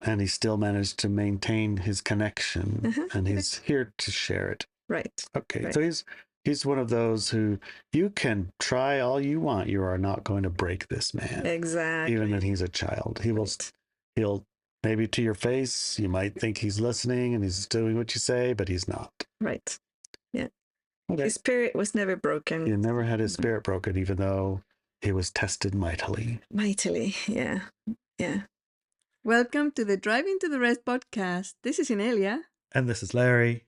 And he still managed to maintain his connection, and he's here to share it. Right. Okay, Right. so he's one of those who you can try all you want. You are not going to break this man. Exactly. Even when he's a child. He'll maybe to your face, you might think he's listening and he's doing what you say, but he's not. Right. Yeah. Okay. His spirit was never broken. He never had his spirit broken, even though he was tested mightily. Mightily, yeah. Yeah. Welcome to the Driving to the Rest podcast. This is Inelia. And this is Larry.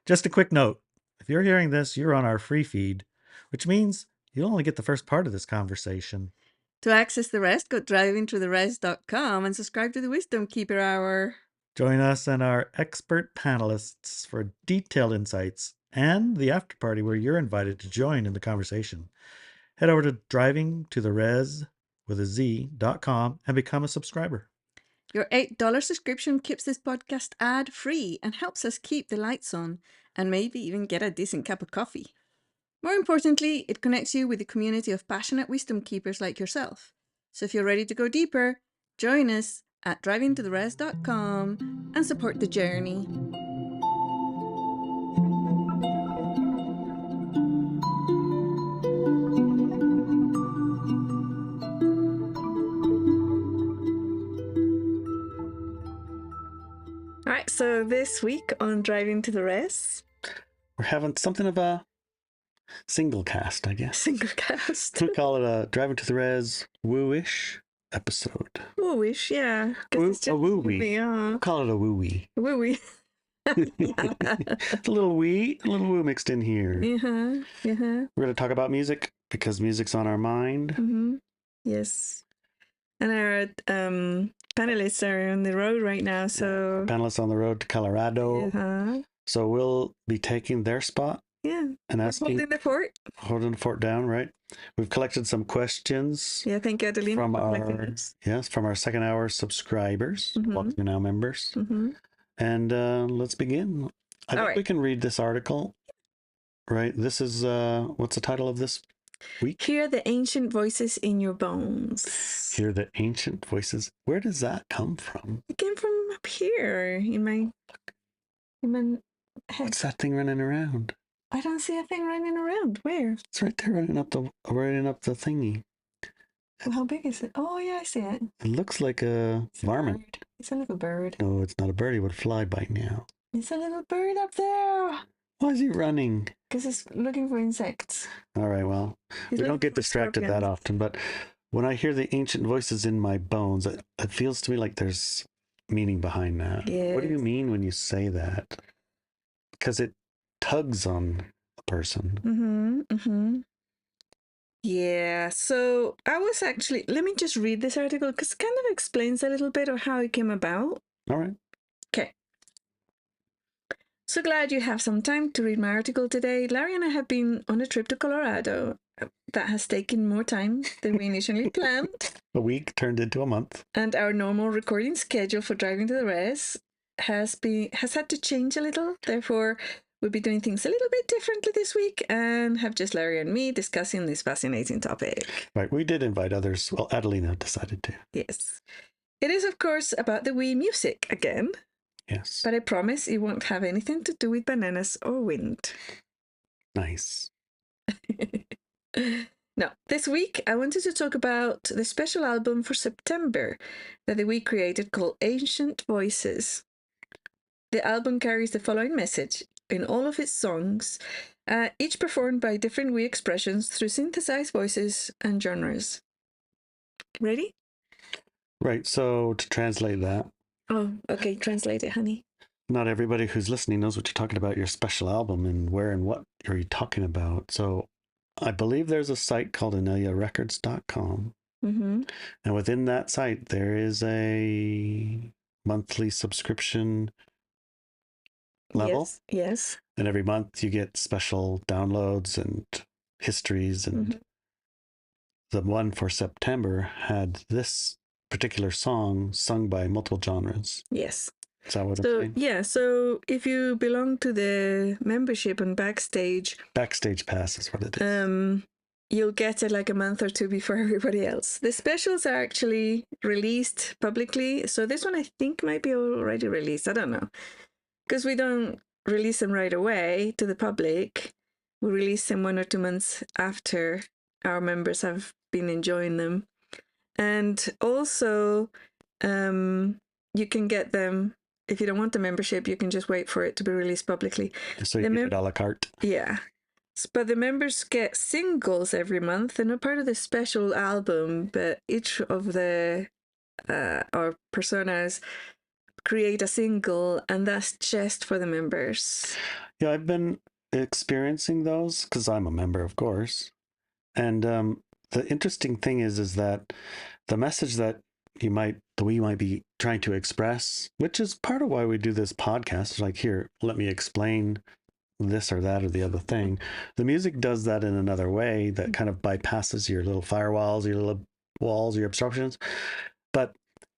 Just a quick note. If you're hearing this, you're on our free feed, which means you'll only get the first part of this conversation. To access the rest, go drivingtotherest.com and subscribe to the Wisdom Keeper Hour. Join us and our expert panelists for detailed insights and the after party where you're invited to join in the conversation. Head over to drivingtotherez.com and become a subscriber. Your $8 subscription keeps this podcast ad-free and helps us keep the lights on and maybe even get a decent cup of coffee. More importantly, it connects you with a community of passionate wisdom keepers like yourself. So if you're ready to go deeper, join us at drivingtotherest.com and support the journey. All right, so this week on Driving to the Rest, we're having something of a single cast, I guess. Single cast. We call it a Driving to the Res woo-ish episode. Woo-ish, yeah. A woo-wee. Yeah. We'll call it a woo-wee. Woo-wee. A little woo mixed in here. Uh-huh. Uh-huh. We're going to talk about music because music's on our mind. Mm-hmm. Yes. And our panelists are on the road right now, so... Panelists on the road to Colorado. Uh-huh. So we'll be taking their spot. Yeah. And asking... Holding the fort. Holding the fort down, right? We've collected some questions. Yeah, thank you, Adeline, from our our second hour subscribers, Welcome to Now members. Mm-hmm. And let's begin. I think we can read this article, right? This is, what's the title of this week? Hear the ancient voices in your bones. Hear the ancient voices. Where does that come from? It came from up here in my head. What's that thing running around? I don't see a thing running around. Where? It's right there running up the thingy. Well, how big is it? Oh, yeah, I see it. It looks like a varmint. It's a little bird. No, it's not a bird. He would fly by now. It's a little bird up there. Why is he running? Because it's looking for insects. All right, well, we don't get distracted that often, but when I hear the ancient voices in my bones, it feels to me like there's meaning behind that. Yes. What do you mean when you say that? Because it tugs on a person. Mm-hmm. Mm-hmm. Yeah, so I was actually, let me just read this article because it kind of explains a little bit of how it came about. All right. Okay. So glad you have some time to read my article today. Larry and I have been on a trip to Colorado that has taken more time than we initially planned. A week turned into a month. And our normal recording schedule for Driving to the Rest has had to change a little. Therefore, we'll be doing things a little bit differently this week and have just Larry and me discussing this fascinating topic. Right. We did invite others. Well, Adelina decided to. Yes. It is, of course, about the Wii music again. Yes. But I promise it won't have anything to do with bananas or wind. Nice. No, this week I wanted to talk about the special album for September that the Wii created called Ancient Voices. The album carries the following message in all of its songs, each performed by different Wii expressions through synthesized voices and genres. Ready? Right, so to translate that. Oh, okay, translate it, honey. Not everybody who's listening knows what you're talking about, your special album, and where and what are you talking about. So I believe there's a site called AneliaRecords.com. Mm-hmm. And within that site, there is a monthly subscription level. Yes. And every month you get special downloads and histories. And the one for September had this particular song sung by multiple genres. Yes. Is that what I'm saying? Yeah, so if you belong to the membership on Backstage... Backstage Pass is what it is. you'll get it like a month or two before everybody else. The specials are actually released publicly. So this one I think might be already released. I don't know. Because we don't release them right away to the public. We release them 1 or 2 months after our members have been enjoying them. And also, you can get them, if you don't want the membership, you can just wait for it to be released publicly. So you get it a la carte. Yeah. But the members get singles every month. They're not part of the special album, but each of the our personas create a single, and that's just for the members. Yeah, I've been experiencing those because I'm a member, of course. And the interesting thing is that the message that we might be trying to express, which is part of why we do this podcast, is like, here, let me explain this or that or the other thing. The music does that in another way that kind of bypasses your little firewalls, your little walls, your obstructions. But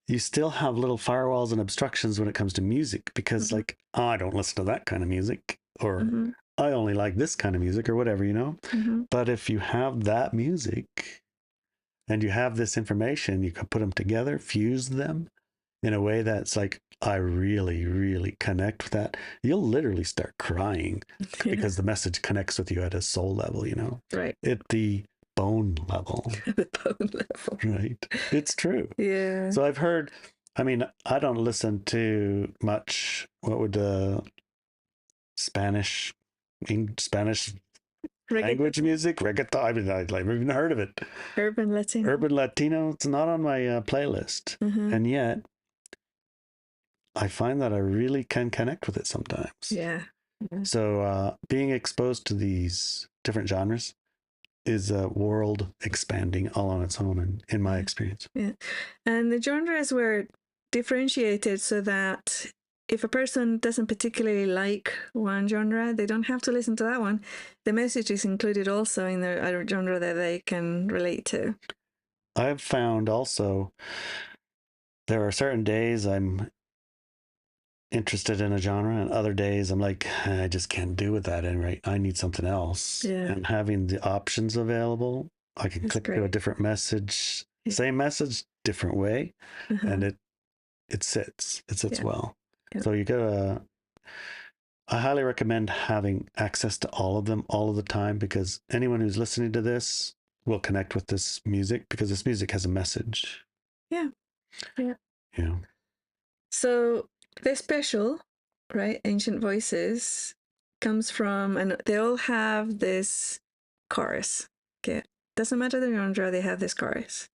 you still have little firewalls and obstructions when it comes to music because like, oh, I don't listen to that kind of music, or I only like this kind of music, or whatever, you know? But if you have that music and you have this information, you can put them together, fuse them in a way that's like, I really, really connect with that. You'll literally start crying because the message connects with you at a soul level, you know? Right. At the bone level. The bone level. Right. It's true. Yeah. So I've heard, I mean, I don't listen to much, what would Spanish language music, reggaeton. I mean, I've even heard of it. Urban Latino. Urban Latino. It's not on my playlist. And yet, I find that I really can connect with it sometimes. Yeah. So being exposed to these different genres is a world expanding all on its own, in my experience. Yeah. And the genres were differentiated so that if a person doesn't particularly like one genre, they don't have to listen to that one. The message is included also in the other genre that they can relate to. I've found also there are certain days I'm interested in a genre, and other days I'm like, I just can't do with that, and right, I need something else. Yeah. And having the options available, I can click to a different message, same message, different way, and it sits well. Yeah. So you gotta, I highly recommend having access to all of them all of the time, because anyone who's listening to this will connect with this music, because this music has a message. Yeah. So the special, right, Ancient Voices, comes from, and they all have this chorus. Okay, doesn't matter the genre, they have this chorus.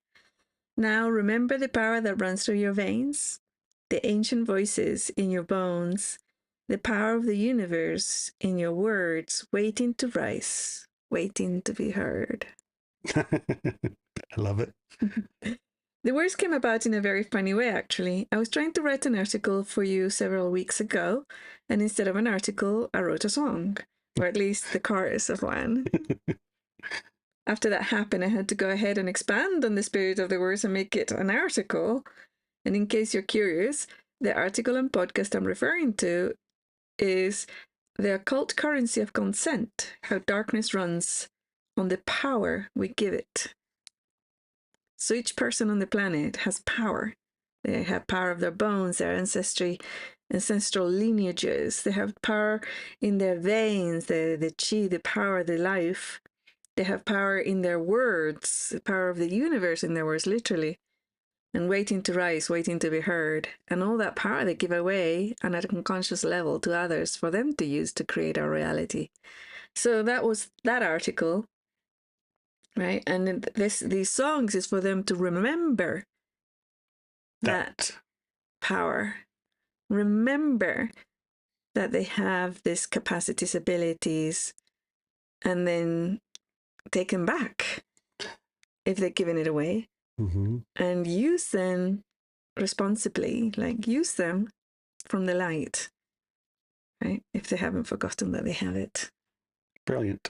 Now remember the power that runs through your veins, the ancient voices in your bones, the power of the universe in your words, waiting to rise, waiting to be heard. I love it. The words came about in a very funny way, actually. I was trying to write an article for you several weeks ago, and instead of an article, I wrote a song, or at least the chorus of one. After that happened, I had to go ahead and expand on the spirit of the words and make it an article. And in case you're curious, the article and podcast I'm referring to is The Occult Currency of Consent, How Darkness Runs on the Power We Give It. So each person on the planet has power. They have power of their bones, their ancestral lineages. They have power in their veins, the chi, the power, the life. They have power in their words, the power of the universe in their words, literally. And waiting to rise, waiting to be heard. And all that power they give away on an unconscious level to others for them to use to create our reality. So that was that article. Right, and these songs is for them to remember that power. Remember that they have these capacities, abilities, and then take them back if they're giving it away, and use them responsibly. Like use them from the light, right? If they haven't forgotten that they have it. Brilliant.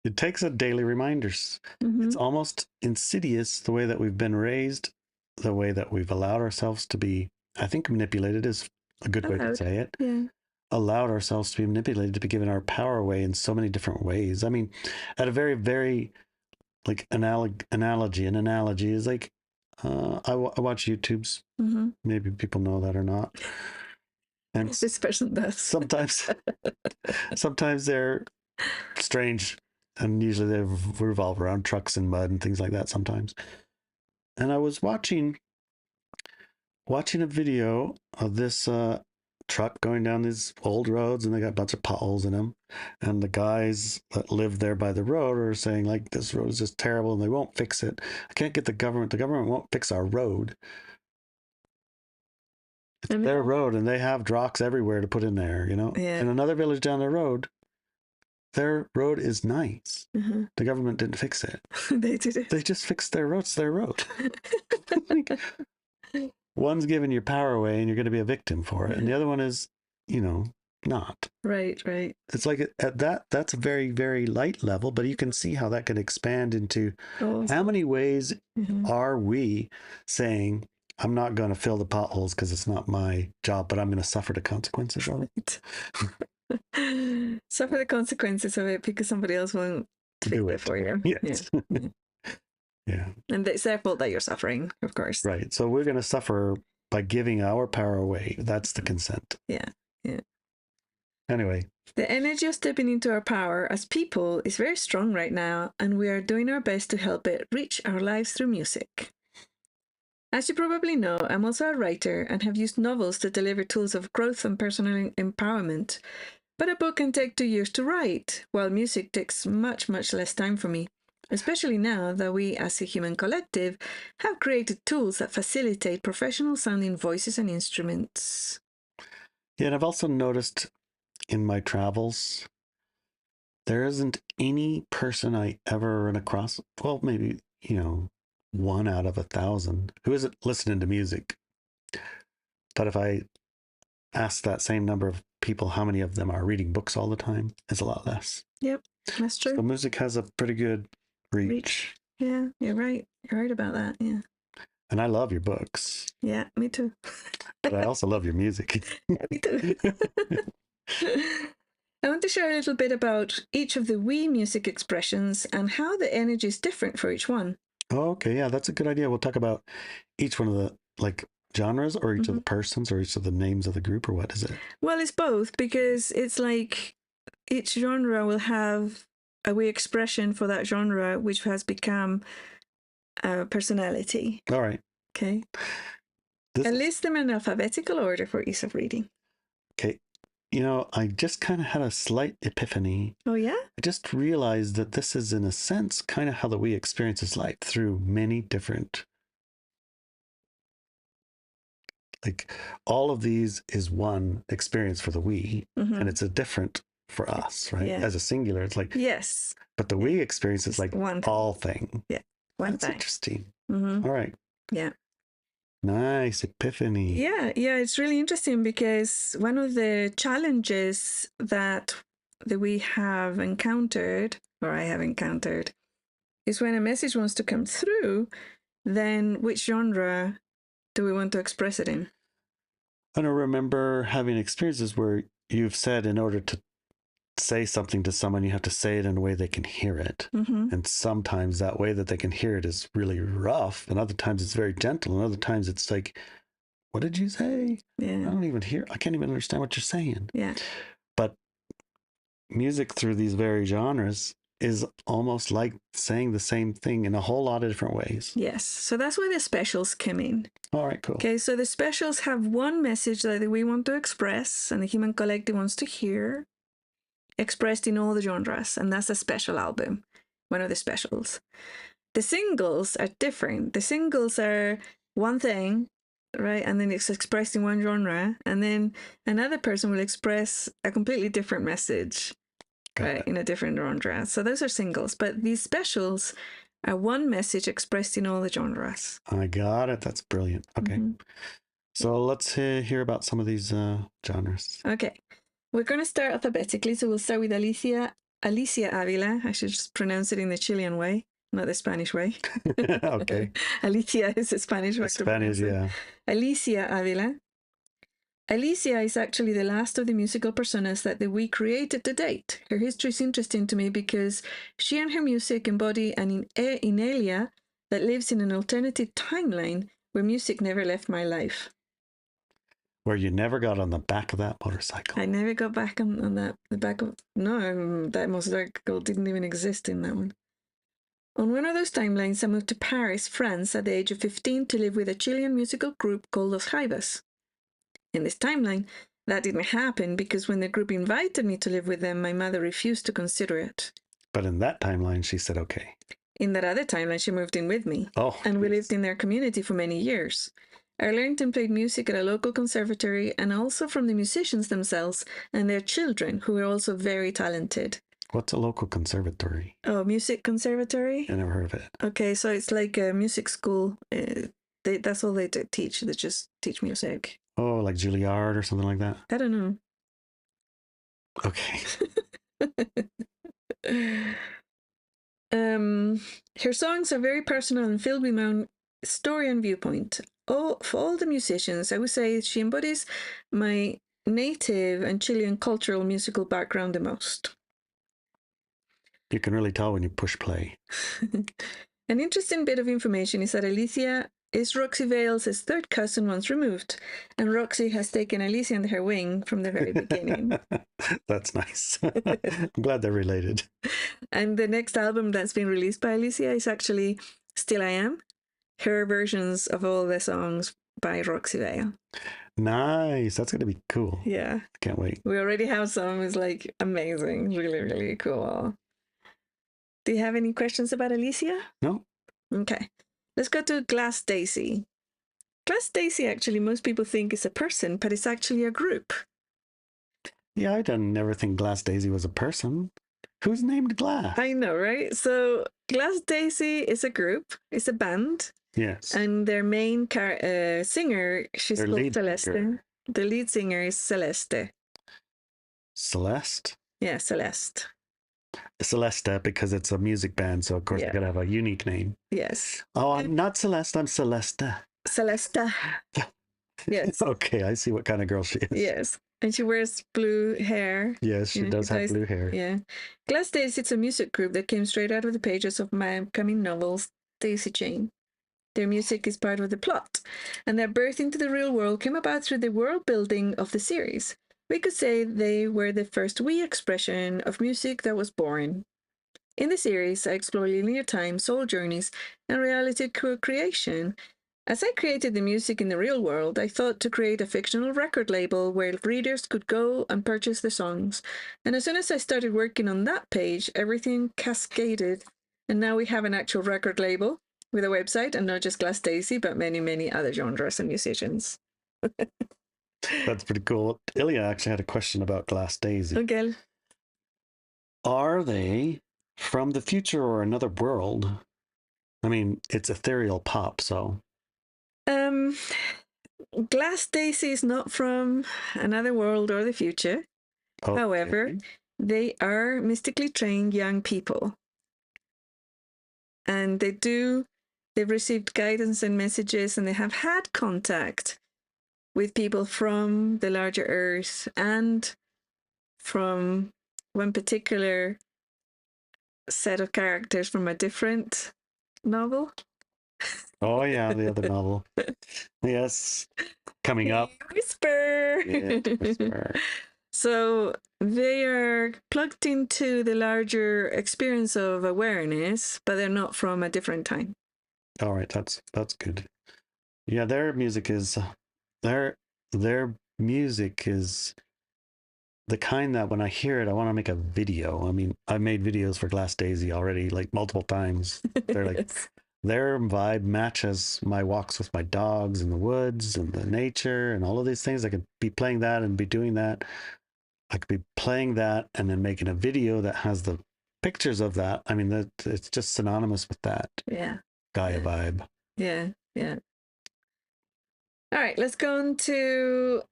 It takes a daily reminders. It's almost insidious the way that we've been raised, the way that we've allowed ourselves to be, I think manipulated is a good way to say it. Yeah. allowed ourselves to be manipulated, to be given our power away in so many different ways. I mean, at a very, very like analogy is like, I watch YouTubes. Mm-hmm. Maybe people know that or not. And This person does. sometimes they're strange, and usually they revolve around trucks and mud and things like that sometimes. And I was watching a video of this truck going down these old roads, and they got a bunch of potholes in them, and the guys that live there by the road are saying like, this road is just terrible and they won't fix it. I can't get the government won't fix our road. It's their road, and they have rocks everywhere to put in there, you know. Yeah. In another village down the road, their road is nice. Mm-hmm. The government didn't fix it. They did it. They just fixed their road. It's their road. Like, one's giving your power away and you're going to be a victim for it, and the other one is, you know, not. Right. It's like at that's a very, very light level, but you can see how that can expand into how many ways are we saying, I'm not going to fill the potholes because it's not my job, but I'm going to suffer the consequences of it. Suffer the consequences of it because somebody else won't do it for you. Yes. Yeah. And it's their fault that you're suffering, of course. Right. So we're going to suffer by giving our power away. That's the consent. Yeah. Anyway. The energy of stepping into our power as people is very strong right now, and we are doing our best to help it reach our lives through music. As you probably know, I'm also a writer and have used novels to deliver tools of growth and personal empowerment. But a book can take 2 years to write, while music takes much, much less time for me. Especially now that we, as a human collective, have created tools that facilitate professional-sounding voices and instruments. Yeah, and I've also noticed in my travels, there isn't any person I ever run across, well, maybe, you know, 1 out of 1,000, who isn't listening to music. But if I ask that same number of people how many of them are reading books all the time, it's a lot less. Yep, that's true. So music has a pretty good reach. Yeah, you're right. You're right about that, yeah. And I love your books. Yeah, me too. But I also love your music. Yeah, me too. I want to share a little bit about each of the we music expressions and how the energy is different for each one. Oh, okay, yeah, that's a good idea. We'll talk about each one of the like genres, or each of the persons, or each of the names of the group, or what is it? Well, it's both, because it's like each genre will have a we expression for that genre, which has become a personality. All right. Okay. I list them in alphabetical order for ease of reading. Okay. You know, I just kind of had a slight epiphany. Oh, yeah? I just realized that this is, in a sense, kind of how the we experiences life through many different, like, all of these is one experience for the we, and it's a different for us, right? Yeah. As a singular, it's like, yes. But the we experience is like one all thing. Yeah. One That's thing. interesting. Mm-hmm. All right. Yeah. Nice epiphany. Yeah, it's really interesting, because one of the challenges that we have encountered, or I have encountered, is when a message wants to come through, then which genre do we want to express it in? I don't remember having experiences where you've said, in order to say something to someone, you have to say it in a way they can hear it. Mm-hmm. And sometimes that way that they can hear it is really rough, and other times it's very gentle, and other times it's like, what did you say? Yeah. I can't even understand what you're saying. Yeah. But music through these very genres is almost like saying the same thing in a whole lot of different ways. Yes. So that's where the specials come in. All right, cool. Okay, so the specials have one message that we want to express and the human collective wants to hear, expressed in all the genres, and that's a special album, one of the specials. The singles are different. The singles are one thing, right? And then it's expressed in one genre, and then another person will express a completely different message, right, in a different genre. So those are singles, but these specials are one message expressed in all the genres. I got it. That's brilliant. Okay. Mm-hmm. So let's hear about some of these genres. Okay. We're going to start alphabetically, so we'll start with Alicia Avila. I should just pronounce it in the Chilean way, not the Spanish way. Okay. Alicia is the Spanish way. Spanish, yeah. Alicia Avila. Alicia is actually the last of the musical personas that we created to date. Her history is interesting to me because she and her music embody an Inelia that lives in an alternative timeline where music never left my life. Where you never got on the back of that motorcycle. I never got back on that. The back of that motorcycle didn't even exist in that one. On one of those timelines, I moved to Paris, France, at the age of 15 to live with a Chilean musical group called Los Jaivas. In this timeline, that didn't happen because when the group invited me to live with them, my mother refused to consider it. But in that timeline, she said, okay. In that other timeline, she moved in with me. Oh, and we lived in their community for many years. I learned and played music at a local conservatory and also from the musicians themselves and their children, who were also very talented. What's a local conservatory? Oh, music conservatory? I never heard of it. Okay, so it's like a music school. That's all they teach. They just teach music. Oh, like Juilliard or something like that? I don't know. Okay. Her songs are very personal and filled with my own story and viewpoint. For all the musicians, I would say she embodies my native and Chilean cultural musical background the most. You can really tell when you push play. An interesting bit of information is that Alicia is Roxy Vale's third cousin once removed, and Roxy has taken Alicia under her wing from the very beginning. That's nice. I'm glad they're related. And the next album that's been released by Alicia is actually Still I Am, her versions of all the songs by Roxy Vale. Nice. That's going to be cool. Yeah. Can't wait. We already have some. It's like amazing. Really, really cool. Do you have any questions about Alicia? No. Okay. Let's go to Glass Daisy. Glass Daisy, actually, most people think is a person, but it's actually a group. Yeah, I didn't never think Glass Daisy was a person. Who's named Glass? I know, right? So Glass Daisy is a group. It's a band. Yes. And their main singer, she's called Celeste. Singer. The lead singer is Celeste. Celeste? Yeah, Celeste. Celeste, because it's a music band, so of course you gotta have a unique name. Yes. Oh, I'm not Celeste, I'm Celeste. Celeste. Yes. Okay, I see what kind of girl she is. Yes. And she wears blue hair. Yes, she does have blue hair. Yeah. Glass Daisy, it's a music group that came straight out of the pages of my upcoming novels, Daisy Chain. Their music is part of the plot, and their birth into the real world came about through the world building of the series. We could say they were the first wee expression of music that was born. In the series, I explore linear time, soul journeys, and reality co-creation. As I created the music in the real world, I thought to create a fictional record label where readers could go and purchase the songs. And as soon as I started working on that page, everything cascaded. And now we have an actual record label with a website, and not just Glass Daisy, but many, many other genres and musicians. That's pretty cool. Ilya actually had a question about Glass Daisy. Okay. Are they from the future or another world? I mean, it's ethereal pop, so. Glass Daisy is not from another world or the future. Okay. However, they are mystically trained young people. And they've received guidance and messages, and they have had contact with people from the larger Earth and from one particular set of characters from a different novel. Oh, yeah, the other novel. Yes, coming up. Whisper. Yeah, Whisper. So they are plugged into the larger experience of awareness, but they're not from a different time. All right, that's good. Yeah, their music is their music is the kind that when I hear it, I want to make a video. I mean, I've made videos for Glass Daisy already, like multiple times. They're like, yes. Their vibe matches my walks with my dogs in the woods and the nature and all of these things. I could be playing that and be doing that. I could be playing that and then making a video that has the pictures of that. I mean, it's just synonymous with that. Yeah. Gaia vibe. Yeah, yeah. All right, let's go on to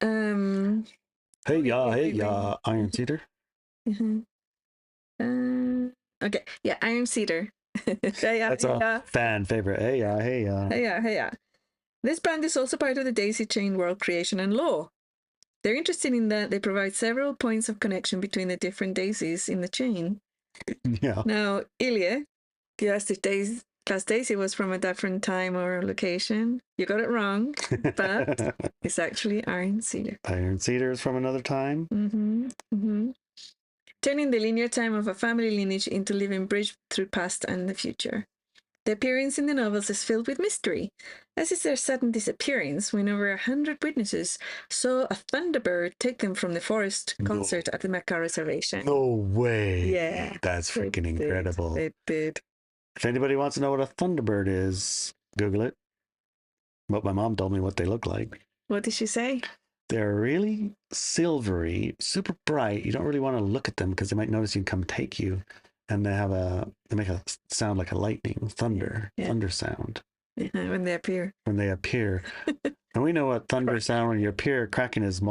Hey ya, Iron Cedar. Mm-hmm. Okay, yeah, Iron Cedar. That's a fan favorite. Hey ya. This band is also part of the Daisy Chain world creation and law. They're interested in that they provide several points of connection between the different daisies in the chain. Yeah. Now, Ilya, you asked if Class Daisy was from a different time or location. You got it wrong, but it's actually Iron Cedar. Iron Cedar is from another time. Turning the linear time of a family lineage into living bridge through past and the future. The appearance in the novels is filled with mystery, as is their sudden disappearance when over 100 witnesses saw a thunderbird taken from the forest concert at the Mecca Reservation. No way. Yeah. That's freaking incredible. They did. If anybody wants to know what a thunderbird is, Google it. But my mom told me what they look like. What did she say? They're really silvery, super bright. You don't really want to look at them because they might notice you and come take you. And they make a sound like a lightning, thunder sound. Yeah, when they appear. And we know what thunder sound when you appear. Kraken is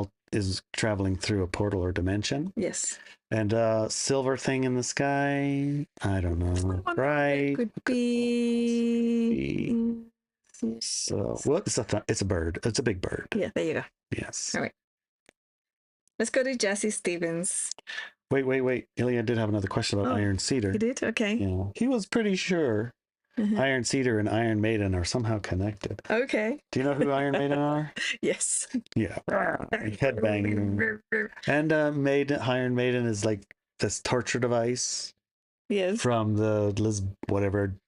traveling through a portal or dimension. Yes. And silver thing in the sky, I don't know. Right? Could be. So, what is it's a bird. It's a big bird. Yeah, there you go. Yes. All right. Let's go to Jesse Stevens. Wait. Ilya did have another question about Iron Cedar. He did? Okay. Yeah. He was pretty sure Iron Cedar and Iron Maiden are somehow connected. Okay. Do you know who Iron Maiden are? Yes. Yeah. Headbanging. And Iron Maiden is like this torture device. Yes. From the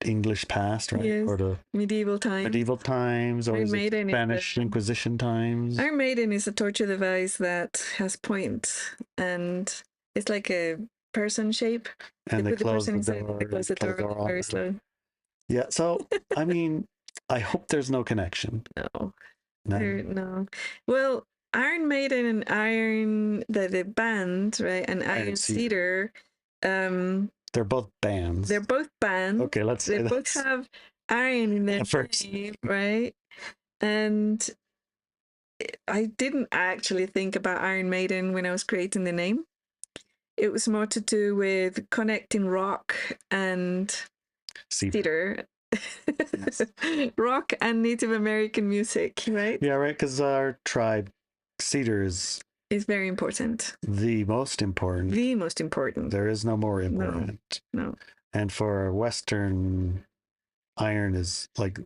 English past, right? Yes. Or the medieval times. Or Spanish Inquisition times. Iron Maiden is a torture device that has point, and it's like a person shape. And they close the door. They close the door very slow. Yeah. So I mean, I hope there's no connection. No. Well, Iron Maiden and Iron the band, right, and Iron Cedar. They're both bands. Okay, let's say they both have iron in their name, right? And I didn't actually think about Iron Maiden when I was creating the name. It was more to do with connecting rock and cedar. Yes. Rock and Native American music, right? Yeah, right, because our tribe, cedar is very important. The most important. There is no more important. No. And for Western, iron is like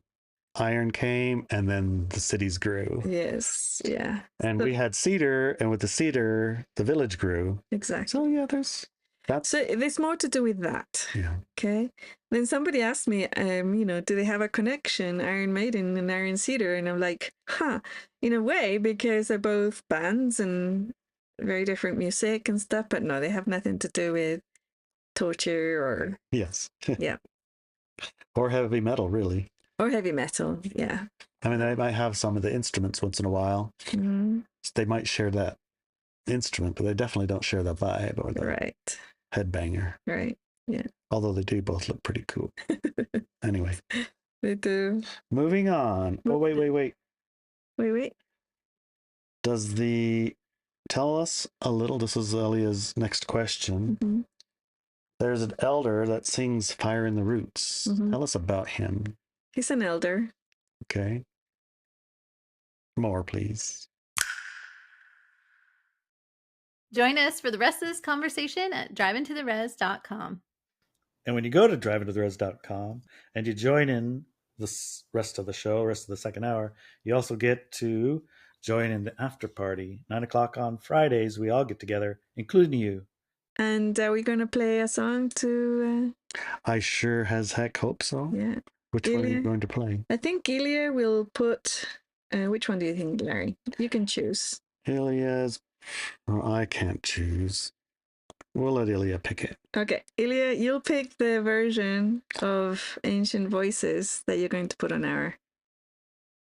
iron came and then the cities grew. Yes. Yeah. And we had cedar, and with the cedar, the village grew. Exactly. So yeah, so there's more to do with that. Yeah. Okay. Then somebody asked me, do they have a connection, Iron Maiden and Iron Cedar? And I'm like, in a way, because they're both bands and very different music and stuff. But no, they have nothing to do with torture or... Yes. Yeah. Or heavy metal, really. Or heavy metal, yeah. I mean, they might have some of the instruments once in a while. Mm-hmm. So they might share that instrument, but they definitely don't share the vibe or the headbanger. Right, yeah. Although they do both look pretty cool. Anyway. They do. Moving on. Oh, wait. Wait. Tell us a little, this is Elia's next question. Mm-hmm. There's an elder that sings Fire in the Roots. Mm-hmm. Tell us about him. He's an elder. Okay. More, please. Join us for the rest of this conversation at driveintotheres.com. And when you go to driveintotheres.com and you join in the rest of the show, rest of the second hour, you also get to join in the after party. 9:00 on Fridays, we all get together, including you. And are we going to play a song to... I sure as heck hope so. Yeah. Which one are you going to play? I think Ilya will put... which one do you think, Larry? You can choose. Ilya's... Oh, I can't choose. We'll let Ilya pick it. Okay. Ilya, you'll pick the version of Ancient Voices that you're going to put on our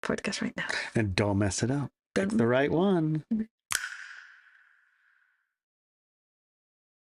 podcast right now. And don't mess it up. Pick the right one.